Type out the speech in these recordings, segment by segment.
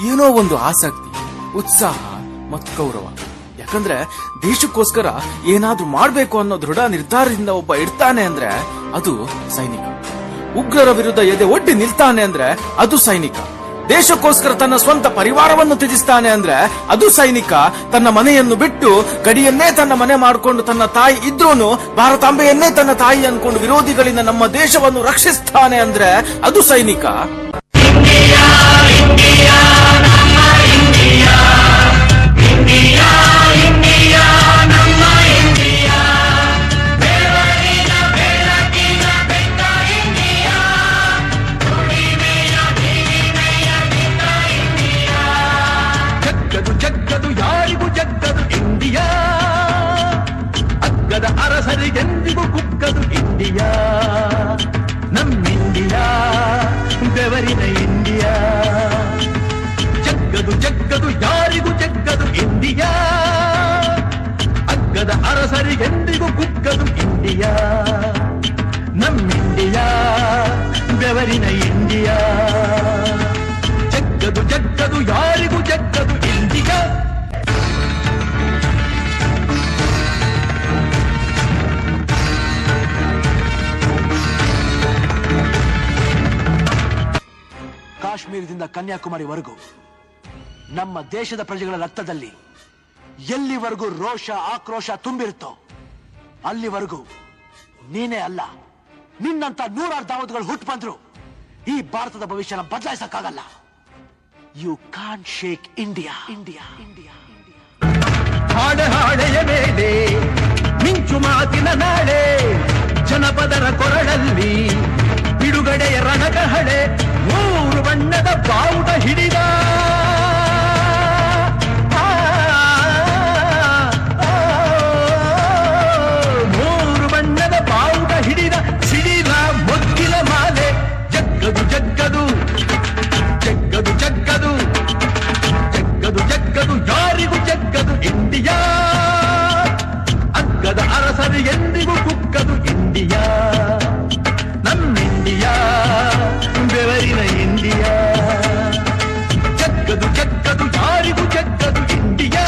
ಏನೋ ಒಂದು ಆಸಕ್ತಿ, ಉತ್ಸಾಹ ಮತ್ತು ಗೌರವ. ಯಾಕಂದ್ರೆ ದೇಶಕ್ಕೋಸ್ಕರ ಏನಾದ್ರೂ ಮಾಡ್ಬೇಕು ಅನ್ನೋ ದೃಢ ನಿರ್ಧಾರದಿಂದ ಒಬ್ಬ ಇರ್ತಾನೆ ಅಂದ್ರೆ ಅದು ಸೈನಿಕ. ಉಗ್ರರ ವಿರುದ್ಧ ಎದೆ ಒಡ್ಡಿ ನಿಲ್ತಾನೆ ಅಂದ್ರೆ ಅದು ಸೈನಿಕ. ದೇಶಕ್ಕೋಸ್ಕರ ತನ್ನ ಸ್ವಂತ ಪರಿವಾರವನ್ನು ತ್ಯಜಿಸ್ತಾನೆ ಅಂದ್ರೆ ಅದು ಸೈನಿಕ. ತನ್ನ ಮನೆಯನ್ನು ಬಿಟ್ಟು ಗಡಿಯನ್ನೇ ತನ್ನ ಮನೆ ಮಾಡಿಕೊಂಡು ತನ್ನ ತಾಯಿ ಇದ್ರೂನು ಭಾರತಾಂಬೆಯನ್ನೇ ತನ್ನ ತಾಯಿ ಅನ್ಕೊಂಡು ವಿರೋಧಿಗಳಿಂದ ನಮ್ಮ ದೇಶವನ್ನು ರಕ್ಷಿಸ್ತಾನೆ ಅಂದ್ರೆ ಅದು ಸೈನಿಕ. ಜಗ್ಗದು ಯಾರಿಗೂ ಜಗ್ಗದು ಇಂಡಿಯಾ, ಅಗ್ಗದ ಅರಸರಿಗೆಂದಿಗೂ ಕುಗ್ಗದು ಇಂಡಿಯಾ. ನಮ್ಮಿಂಡಿಯಾ ಬೆವರಿನ ಇಂಡಿಯಾ. ಜಗ್ಗದು ಯಾರಿಗೂ ಜಗ್ಗದು ಇಂಡಿಯಾ, ಅಗ್ಗದ ಅರಸರಿಗೆಂದಿಗೂ ಕುಗ್ಗದು ಇಂಡಿಯಾ. ನಮ್ಮಿಂಡಿಯಾ ಬೆವರಿನ ಇಂಡಿಯಾ. ಜಗ್ಗದು ಯಾರಿಗೂ ಜಗ್ಗದು ಇಂಡಿಯಾ. ಕಾಶ್ಮೀರದಿಂದ ಕನ್ಯಾಕುಮಾರಿವರೆಗೂ ನಮ್ಮ ದೇಶದ ಪ್ರಜೆಗಳ ರಕ್ತದಲ್ಲಿ ಎಲ್ಲಿವರೆಗೂ ರೋಷ ಆಕ್ರೋಶ ತುಂಬಿರುತ್ತೋ ಅಲ್ಲಿವರೆಗೂ ನೀನೇ ಅಲ್ಲ, ನಿನ್ನಂತ ನೂರಾರು ದಾವತ್ಗಳು ಹುಟ್ಟು ಬಂದ್ರು ಈ ಭಾರತದ ಭವಿಷ್ಯನ ಬದಲಾಯಿಸಕ್ಕಾಗಲ್ಲ. You can't shake India. India India ಹಾಡೆಯ ಮೇಲೆ ಮಿಂಚು ಮಾತಿನ ನಾಳೆ, ಜನಪದರ ಕೊರಳಲ್ಲಿ ಬಿಡುಗಡೆಯ ರಣಕಹಳೆ. ಮೂರು ಬಣ್ಣದ ಬಾವುಟ ಹಿಡಿದ ಮೂರು ಬಣ್ಣದ ಬಾವುಟ ಹಿಡಿದ ಸಿಡಿಲ ಮೊಗ್ಗಿನ ಮಾಲೆ. ಜಗ್ಗದು ಯಾರಿಗೂ ಜಗ್ಗದು ಇಂಡಿಯಾ, ಅಗ್ಗದ ಅರಸರಿಗೆಂದಿಗೂ ಕುಗ್ಗದು ಇಂಡಿಯಾ. ನಮ್ಮಿಂಡಿಯಾ ಬೆವರಿನ ಇಂಡಿಯಾ. ಜಗ್ಗದು ಯಾರಿಗೂ ಜಗ್ಗದು ಇಂಡಿಯಾ,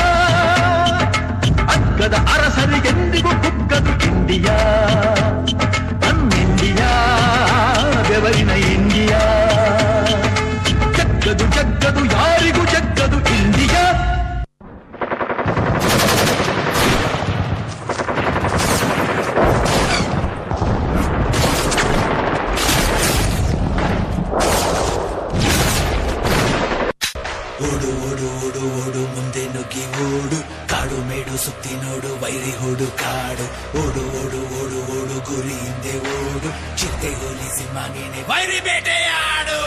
ಅಗ್ಗದ ಅರಸರಿಗೆಂದಿಗೂ ಕುಗ್ಗದು ಇಂಡಿಯಾ. ನಮ್ಮಿಂಡಿಯಾ ಬೆವರಿನ ಇಂಡಿಯಾ. ಜಗ್ಗದು ಯಾರಿಗೂ ಜಗ್ಗದು ಇಂಡಿಯಾ. ಓಡು ಓಡು ಓಡು ಓಡು ಮುಂದೆ ನುಗ್ಗಿ ಓಡು, ಕಾಡು ಮೇಡು ಸುತ್ತಿ ನೋಡು ವೈರಿ ಹುಡು ಕಾಡು. ಓಡು ಓಡು ಓಡು ಓಡು ಗುರಿ ಹಿಂದೆ ಓಡು, ಚಿತೆ ಹೋಲಿಸಿ ಮಾನೇನೆ ವೈರಿ ಬೇಟೆಯಾಡು.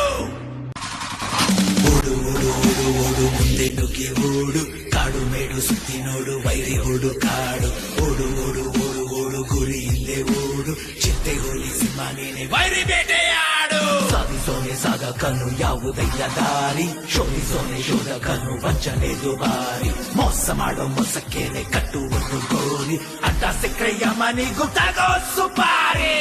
ಓಡು ಓಡು ಓಡು ಓಡು ಮುಂದೆ ನುಗ್ಗಿ ಓಡು, ಕಾಡು ಮೇಡು ಸುತ್ತಿ ನೋಡು ವೈರಿ ಹುಡು ಕಾಡು. ಓಡು ಓಡು ಓಡು ಓಡು ಗುರಿ ಹಿಂದೆ ಓಡು, ಚಿತೆ ಹೋಲಿಸಿ ಮಾನೇನೆ ವೈರಿ ಬೇಟೆಯಾಡು. ಸಾಧಿಸೋನೆ ಸಾಧಕನು ಯಾವುದಯ್ಯ ದಾರಿ, ಶೋಧಿಸೋನೆ ಶೋಧಕನು ವಂಚನೆ ದುಬಾರಿ. ಮೋಸ ಮಾಡೋ ಮೋಸಕ್ಕೇನೆ ಕಟ್ಟುವುದು ಗೋರಿ, ಅಡ್ಡ ಸಿಕ್ರೆಯ ಮನಿಗೂ ತಗೋ ಸುಪಾರಿ.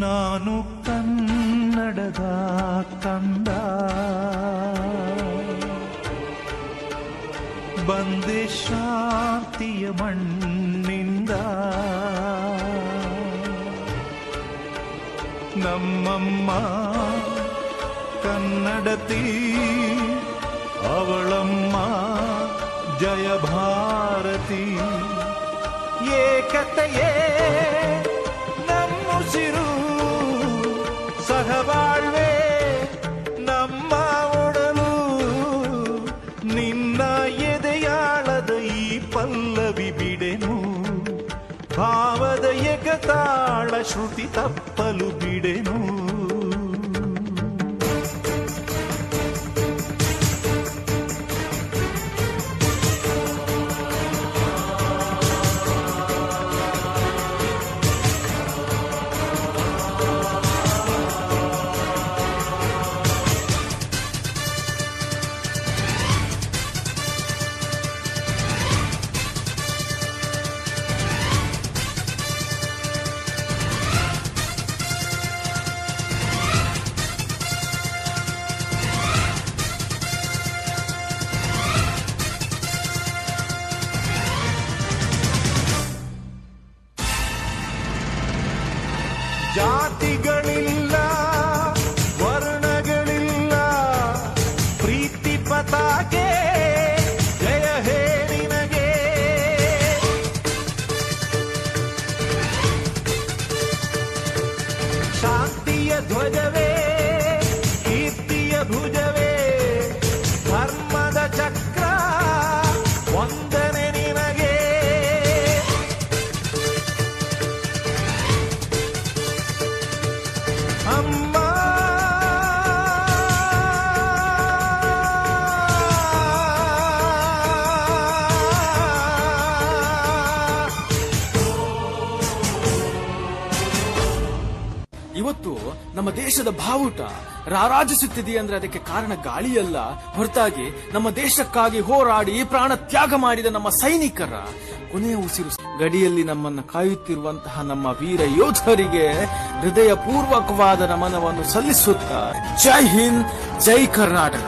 ನಾನು ಕನ್ನಡದ ಕಂದ, ಬಂದೆ ಶಾಂತಿಯ ಮಣ್ಣಿಂದ. ನಮ್ಮಮ್ಮ ಕನ್ನಡತಿ, ಅವಳಮ್ಮ ಜಯ ಭಾರತಿ. ಏಕತೆಯೇ ನಮ್ಮುಸಿರು, ಸಹಬಾಳ್ವೆ ನಮ್ಮ ಒಡಲು. ನಿನ್ನ ಎದೆಯಾಳದ ಈ ಪಲ್ಲವಿ ಬಿಡೆನು, ಭಾವದ ಏಕತಾಳ ಶ್ರುತಿ ತಪ್ಪಲು ಬಿಡೆನು. ಜಾತಿಗಳಿಲ್ಲ ವರ್ಣಗಳಿಲ್ಲ ಪ್ರೀತಿ ಪತಾಕೆ ಜಯ ಹೇ ನಿನಗೆ ಶಾಂತಿಯ ಧ್ವಜವೇ ಕೀರ್ತಿಯ ಭುಜವೇ ಧರ್ಮದ ಚಕ್ರ ವಂದನೆ ನಿನಗೆ ಅಮ್ಮ ಇವತ್ತು ನಮ್ಮ ದೇಶದ ಬಾವುಟ ರಾರಾಜಿಸುತ್ತಿದೆ ಅಂದ್ರೆ ಅದಕ್ಕೆ ಕಾರಣ ಗಾಳಿಯಲ್ಲ, ಹೊರತಾಗಿ ನಮ್ಮ ದೇಶಕ್ಕಾಗಿ ಹೋರಾಡಿ ಪ್ರಾಣ ತ್ಯಾಗ ಮಾಡಿದ ನಮ್ಮ ಸೈನಿಕರ ಕೊನೆಯ ಉಸಿರು. ಗಡಿಯಲ್ಲಿ ನಮ್ಮನ್ನ ಕಾಯುತ್ತಿರುವಂತಹ ನಮ್ಮ ವೀರ ಯೋಧರಿಗೆ ಹೃದಯ ಪೂರ್ವಕವಾದ ನಮನವನ್ನು ಸಲ್ಲಿಸುತ್ತಾ ಜೈ ಹಿಂದ್, ಜೈ ಕರ್ನಾಟಕ.